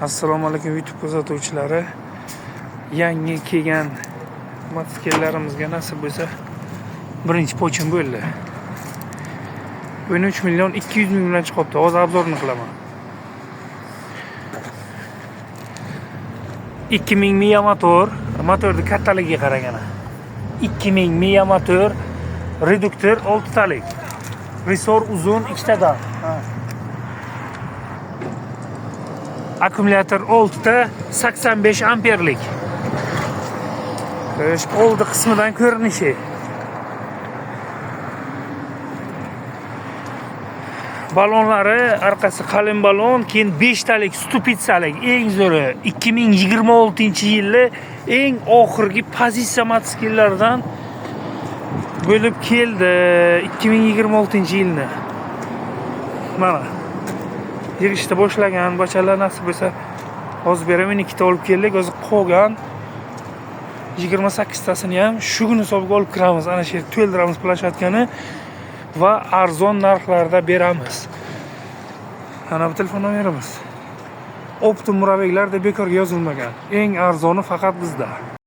Assalomu alaykum YouTube kuzatuvchilari. Yangi kelgan mototsiklarimizga nasib bo'lsa birinchi pochim bo'ldi. 13 million 200 ming bilan chiqibdi. Hozir obzorini qilaman. 2000 miya motorni kattaligiga qaragana. 2000 miya motor, reduktor 6 talik. Resor uzun 2 tadan. Akkumulyator 6 ta 85 amperlik. Oldi qismidan ko'rinishi. Balonlari orqasi qalin balon, keyin 5 talik stupitsalik, eng zo'ri 2026-yilda eng oxirgi pozitsiya mototsikllaridan bo'lib keldi. 2026-yilni. Mana yig'ishda boshlagan bachalar nasib bo'lsa hozir beraman, 2 ta olib keldik. Hozir qolgan 28 tasini ham shu kun hisobiga olib kiramiz. Ana shu yerga to'ldiramiz plashatkani va arzon narxlarda beramiz. Ana bu telefon nomerimiz. Optim murabbiylar deb bekorga yozilmagan. Eng arzoni faqat bizda.